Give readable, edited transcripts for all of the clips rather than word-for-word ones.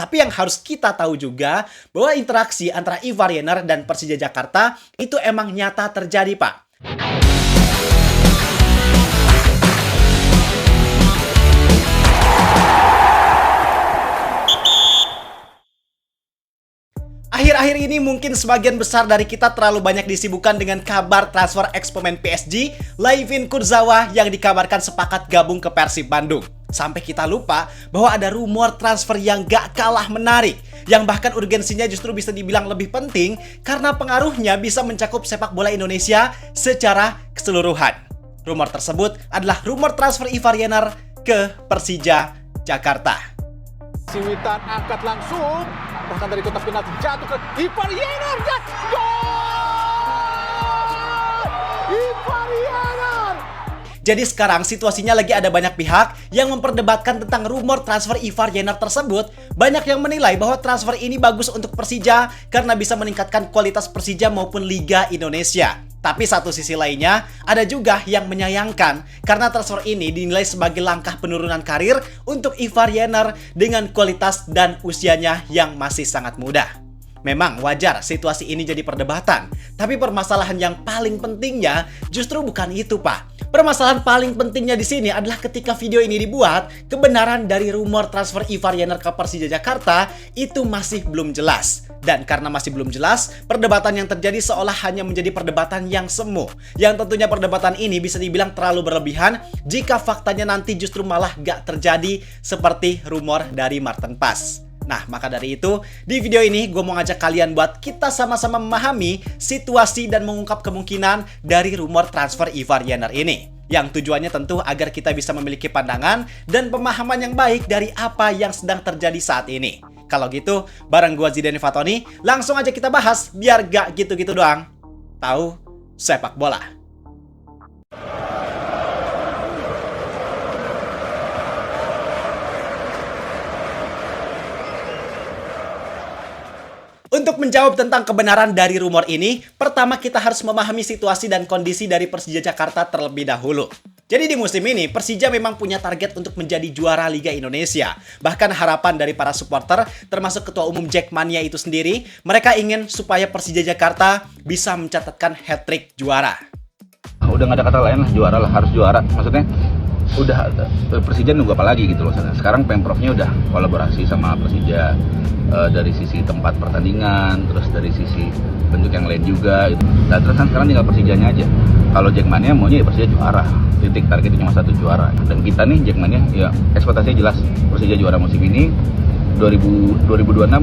Tapi yang harus kita tahu juga bahwa interaksi antara Ivar Jenner dan Persija Jakarta itu emang nyata terjadi, Pak. Akhir-akhir ini mungkin sebagian besar dari kita terlalu banyak disibukkan dengan kabar transfer ex pemain PSG, Layvin Kurzawa yang dikabarkan sepakat gabung ke Persib Bandung. Sampai kita lupa bahwa ada rumor transfer yang gak kalah menarik, yang bahkan urgensinya justru bisa dibilang lebih penting karena pengaruhnya bisa mencakup sepak bola Indonesia secara keseluruhan. Rumor tersebut adalah rumor transfer Ivar Jenner ke Persija Jakarta. Si Witan angkat langsung, bahkan dari kotak penalti jatuh ke Ivar Jenner dan gol! Ivar Jenner! Jadi sekarang situasinya lagi ada banyak pihak yang memperdebatkan tentang rumor transfer Ivar Jenner tersebut. Banyak yang menilai bahwa transfer ini bagus untuk Persija karena bisa meningkatkan kualitas Persija maupun Liga Indonesia. Tapi satu sisi lainnya, ada juga yang menyayangkan karena transfer ini dinilai sebagai langkah penurunan karir untuk Ivar Jenner dengan kualitas dan usianya yang masih sangat muda. Memang wajar situasi ini jadi perdebatan, tapi permasalahan yang paling pentingnya justru bukan itu, Pak. Permasalahan paling pentingnya di sini adalah ketika video ini dibuat, kebenaran dari rumor transfer Ivar Jenner ke Persija Jakarta itu masih belum jelas. Dan karena masih belum jelas, perdebatan yang terjadi seolah hanya menjadi perdebatan yang semu. Yang tentunya perdebatan ini bisa dibilang terlalu berlebihan jika faktanya nanti justru malah gak terjadi seperti rumor dari Marten Pas. Nah, maka dari itu, di video ini gue mau ngajak kalian buat kita sama-sama memahami situasi dan mengungkap kemungkinan dari rumor transfer Ivar Jenner ini. Yang tujuannya tentu agar kita bisa memiliki pandangan dan pemahaman yang baik dari apa yang sedang terjadi saat ini. Kalau gitu, bareng gue Zidane Fatoni, langsung aja kita bahas biar gak gitu-gitu doang. Tahu sepak bola. Untuk menjawab tentang kebenaran dari rumor ini, pertama kita harus memahami situasi dan kondisi dari Persija Jakarta terlebih dahulu. Jadi di musim ini, Persija memang punya target untuk menjadi juara Liga Indonesia. Bahkan harapan dari para supporter, termasuk Ketua Umum Jackmania itu sendiri, mereka ingin supaya Persija Jakarta bisa mencatatkan hat-trick juara. Udah nggak ada kata lain lah, juara lah, harus juara. Maksudnya, udah Persija nunggu apa lagi gitu loh. Sekarang Pemprovnya udah kolaborasi sama Persija. Dari sisi tempat pertandingan, terus dari sisi bentuk yang lain juga gitu. Dan terus kan sekarang tinggal Persijanya aja. Kalau Jackmania maunya ya Persija juara, titik targetnya cuma satu juara. Dan kita nih Jackmania ya ekspektasinya jelas Persija juara musim ini 2026,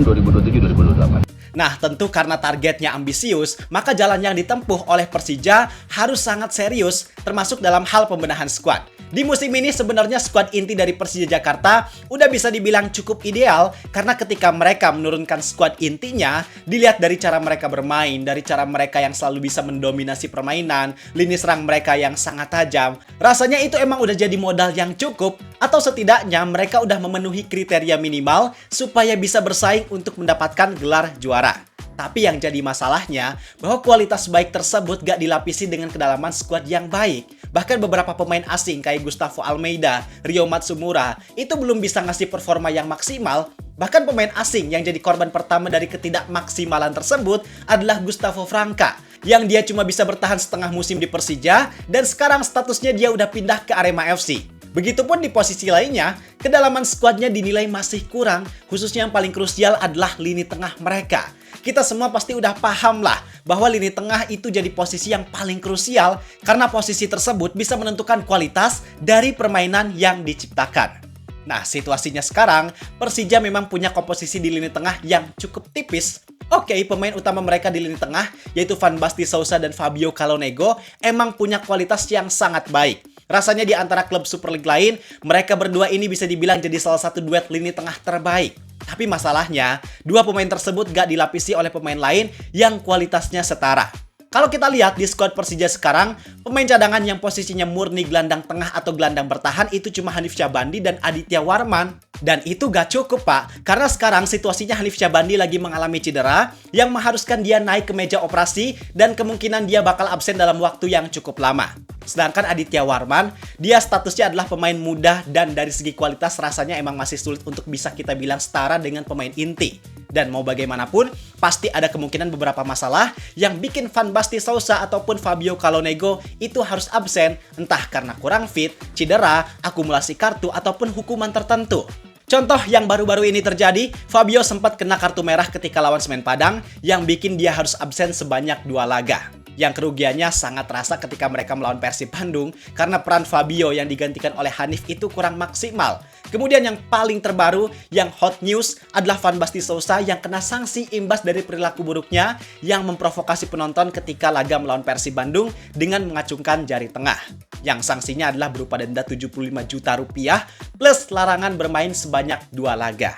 2027, 2028. Nah, tentu karena targetnya ambisius, maka jalan yang ditempuh oleh Persija harus sangat serius, termasuk dalam hal pembenahan skuad. Di musim ini sebenarnya skuad inti dari Persija Jakarta udah bisa dibilang cukup ideal karena ketika mereka menurunkan skuad intinya, dilihat dari cara mereka bermain, dari cara mereka yang selalu bisa mendominasi permainan, lini serang mereka yang sangat tajam, rasanya itu emang udah jadi modal yang cukup atau setidaknya mereka udah memenuhi kriteria minimal supaya bisa bersaing untuk mendapatkan gelar juara. Tapi yang jadi masalahnya bahwa kualitas baik tersebut gak dilapisi dengan kedalaman skuad yang baik. Bahkan beberapa pemain asing kayak Gustavo Almeida, Ryo Matsumura itu belum bisa ngasih performa yang maksimal. Bahkan pemain asing yang jadi korban pertama dari ketidakmaksimalan tersebut adalah Gustavo Franca, yang dia cuma bisa bertahan setengah musim di Persija dan sekarang statusnya dia udah pindah ke Arema FC. Begitupun di posisi lainnya, kedalaman skuadnya dinilai masih kurang, khususnya yang paling krusial adalah lini tengah mereka. Kita semua pasti udah paham lah bahwa lini tengah itu jadi posisi yang paling krusial karena posisi tersebut bisa menentukan kualitas dari permainan yang diciptakan. Nah, situasinya sekarang, Persija memang punya komposisi di lini tengah yang cukup tipis. Oke, pemain utama mereka di lini tengah, yaitu Van Basten Sousa dan Fabio Calonego, emang punya kualitas yang sangat baik. Rasanya di antara klub Super League lain, mereka berdua ini bisa dibilang jadi salah satu duet lini tengah terbaik. Tapi masalahnya, dua pemain tersebut gak dilapisi oleh pemain lain yang kualitasnya setara. Kalau kita lihat di skuad Persija sekarang, pemain cadangan yang posisinya murni gelandang tengah atau gelandang bertahan itu cuma Hanif Syahbandi dan Aditya Warman. Dan itu gak cukup, Pak. Karena sekarang situasinya Hanif Syahbandi lagi mengalami cedera yang mengharuskan dia naik ke meja operasi dan kemungkinan dia bakal absen dalam waktu yang cukup lama. Sedangkan Aditya Warman, dia statusnya adalah pemain muda dan dari segi kualitas rasanya emang masih sulit untuk bisa kita bilang setara dengan pemain inti. Dan mau bagaimanapun, pasti ada kemungkinan beberapa masalah yang bikin Van Basten Sousa ataupun Fabio Calonego itu harus absen, entah karena kurang fit, cedera, akumulasi kartu, ataupun hukuman tertentu. Contoh yang baru-baru ini terjadi, Fabio sempat kena kartu merah ketika lawan Semen Padang yang bikin dia harus absen sebanyak 2 laga. Yang kerugiannya sangat terasa ketika mereka melawan Persib Bandung karena peran Fabio yang digantikan oleh Hanif itu kurang maksimal. Kemudian yang paling terbaru, yang hot news adalah Van Basten Sousa yang kena sanksi imbas dari perilaku buruknya yang memprovokasi penonton ketika laga melawan Persib Bandung dengan mengacungkan jari tengah. Yang sanksinya adalah berupa denda 75 juta rupiah plus larangan bermain sebanyak 2 laga.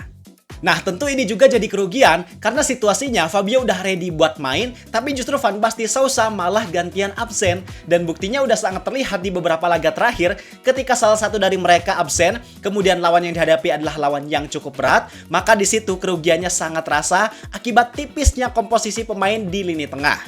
Nah, tentu ini juga jadi kerugian karena situasinya Fabio udah ready buat main, tapi justru Van Basten Sousa malah gantian absen. Dan buktinya udah sangat terlihat di beberapa laga terakhir ketika salah satu dari mereka absen, kemudian lawan yang dihadapi adalah lawan yang cukup berat, maka di situ kerugiannya sangat terasa akibat tipisnya komposisi pemain di lini tengah.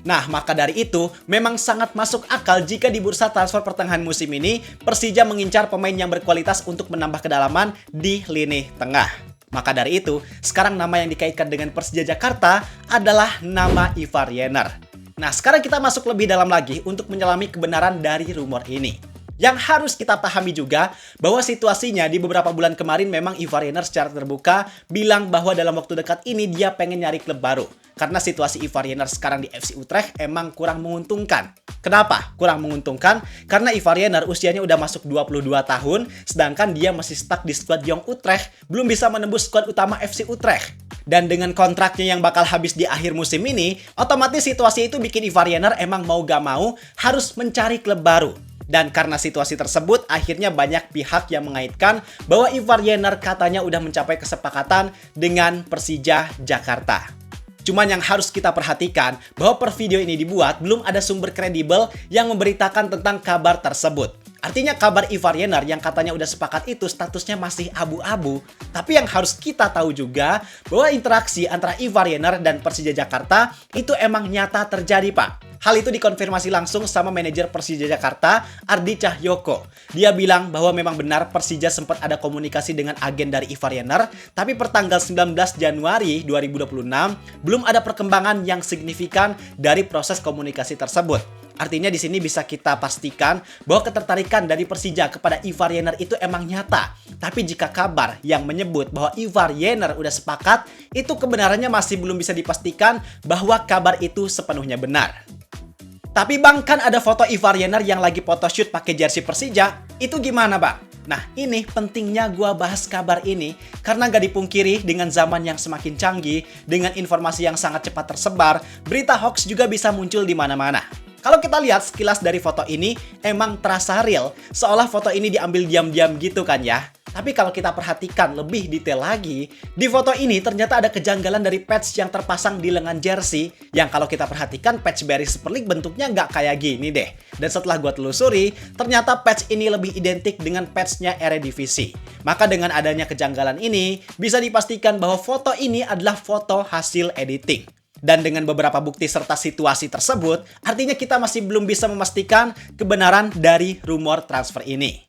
Nah, maka dari itu, memang sangat masuk akal jika di bursa transfer pertengahan musim ini, Persija mengincar pemain yang berkualitas untuk menambah kedalaman di lini tengah. Maka dari itu, sekarang nama yang dikaitkan dengan Persija Jakarta adalah nama Ivar Jenner. Nah, sekarang kita masuk lebih dalam lagi untuk menyelami kebenaran dari rumor ini. Yang harus kita pahami juga bahwa situasinya di beberapa bulan kemarin memang Ivar Jenner secara terbuka bilang bahwa dalam waktu dekat ini dia pengen nyari klub baru. Karena situasi Ivar Jenner sekarang di FC Utrecht emang kurang menguntungkan. Kenapa kurang menguntungkan? Karena Ivar Jenner usianya udah masuk 22 tahun, sedangkan dia masih stuck di skuad Jong Utrecht, belum bisa menembus skuad utama FC Utrecht. Dan dengan kontraknya yang bakal habis di akhir musim ini, otomatis situasi itu bikin Ivar Jenner emang mau gak mau harus mencari klub baru. Dan karena situasi tersebut, akhirnya banyak pihak yang mengaitkan bahwa Ivar Jenner katanya udah mencapai kesepakatan dengan Persija Jakarta. Cuman yang harus kita perhatikan bahwa per video ini dibuat belum ada sumber kredibel yang memberitakan tentang kabar tersebut. Artinya kabar Ivar Jenner yang katanya udah sepakat itu statusnya masih abu-abu. Tapi yang harus kita tahu juga bahwa interaksi antara Ivar Jenner dan Persija Jakarta itu emang nyata terjadi, Pak. Hal itu dikonfirmasi langsung sama manajer Persija Jakarta, Ardi Cahyoko. Dia bilang bahwa memang benar Persija sempat ada komunikasi dengan agen dari Ivar Jenner, tapi per tanggal 19 Januari 2026 belum ada perkembangan yang signifikan dari proses komunikasi tersebut. Artinya di sini bisa kita pastikan bahwa ketertarikan dari Persija kepada Ivar Jenner itu emang nyata. Tapi jika kabar yang menyebut bahwa Ivar Jenner udah sepakat, itu kebenarannya masih belum bisa dipastikan bahwa kabar itu sepenuhnya benar. Tapi Bang, kan ada foto Ivar Jenner yang lagi photoshoot pakai jersey Persija. Itu gimana, Bang? Nah, ini pentingnya gua bahas kabar ini karena gak dipungkiri dengan zaman yang semakin canggih, dengan informasi yang sangat cepat tersebar, berita hoax juga bisa muncul di mana-mana. Kalau kita lihat sekilas dari foto ini, emang terasa real, seolah foto ini diambil diam-diam gitu kan ya. Tapi kalau kita perhatikan lebih detail lagi, di foto ini ternyata ada kejanggalan dari patch yang terpasang di lengan jersey, yang kalau kita perhatikan patch Barry Super League bentuknya nggak kayak gini deh. Dan setelah gua telusuri, ternyata patch ini lebih identik dengan patchnya Eredivisie. Maka dengan adanya kejanggalan ini, bisa dipastikan bahwa foto ini adalah foto hasil editing. Dan dengan beberapa bukti serta situasi tersebut, artinya kita masih belum bisa memastikan kebenaran dari rumor transfer ini.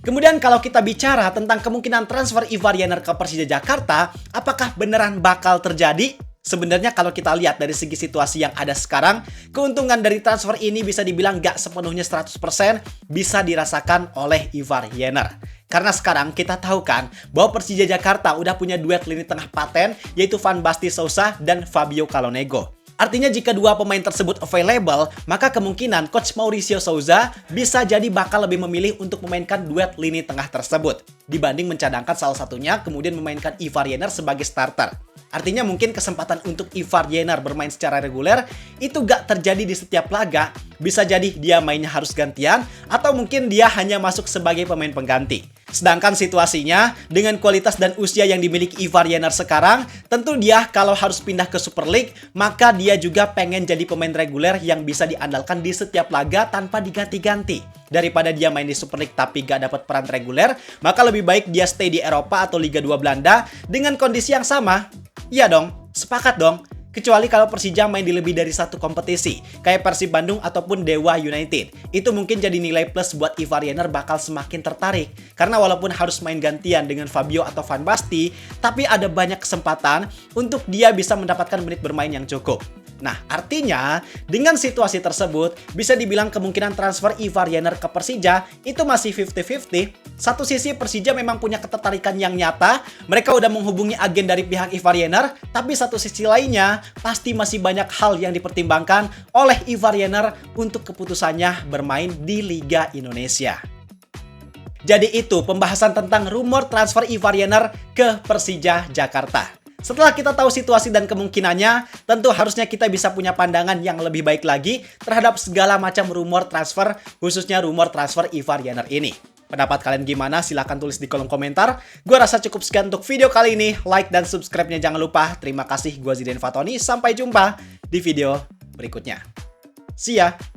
Kemudian kalau kita bicara tentang kemungkinan transfer Ivar Jenner ke Persija Jakarta, apakah beneran bakal terjadi? Sebenarnya kalau kita lihat dari segi situasi yang ada sekarang, keuntungan dari transfer ini bisa dibilang gak sepenuhnya 100% bisa dirasakan oleh Ivar Jenner. Karena sekarang kita tahu kan bahwa Persija Jakarta udah punya duet lini tengah paten, yaitu Van Basten Sousa dan Fabio Calonego. Artinya jika dua pemain tersebut available, maka kemungkinan Coach Mauricio Souza bisa jadi bakal lebih memilih untuk memainkan duet lini tengah tersebut dibanding mencadangkan salah satunya kemudian memainkan Ivar Jenner sebagai starter. Artinya mungkin kesempatan untuk Ivar Jenner bermain secara reguler itu gak terjadi di setiap laga. Bisa jadi dia mainnya harus gantian atau mungkin dia hanya masuk sebagai pemain pengganti. Sedangkan situasinya, dengan kualitas dan usia yang dimiliki Ivar Jenner sekarang, tentu dia kalau harus pindah ke Super League, maka dia juga pengen jadi pemain reguler yang bisa diandalkan di setiap laga tanpa diganti-ganti. Daripada dia main di Super League tapi gak dapat peran reguler, maka lebih baik dia stay di Eropa atau Liga 2 Belanda dengan kondisi yang sama. Iya dong, sepakat dong. Kecuali kalau Persija main di lebih dari satu kompetisi, kayak Persib Bandung ataupun Dewa United. Itu mungkin jadi nilai plus buat Ivar Jenner bakal semakin tertarik. Karena walaupun harus main gantian dengan Fabio atau Van Basten, tapi ada banyak kesempatan untuk dia bisa mendapatkan menit bermain yang cukup. Nah, artinya dengan situasi tersebut, bisa dibilang kemungkinan transfer Ivar Jenner ke Persija itu masih 50-50. Satu sisi Persija memang punya ketertarikan yang nyata, mereka udah menghubungi agen dari pihak Ivar Jenner, tapi satu sisi lainnya, pasti masih banyak hal yang dipertimbangkan oleh Ivar Jenner untuk keputusannya bermain di Liga Indonesia. Jadi itu pembahasan tentang rumor transfer Ivar Jenner ke Persija Jakarta. Setelah kita tahu situasi dan kemungkinannya, tentu harusnya kita bisa punya pandangan yang lebih baik lagi terhadap segala macam rumor transfer, khususnya rumor transfer Ivar Jenner ini. Pendapat kalian gimana? Silahkan tulis di kolom komentar. Gua rasa cukup sekian untuk video kali ini. Like dan subscribe-nya jangan lupa. Terima kasih, gua Zidane Fatoni. Sampai jumpa di video berikutnya. See ya!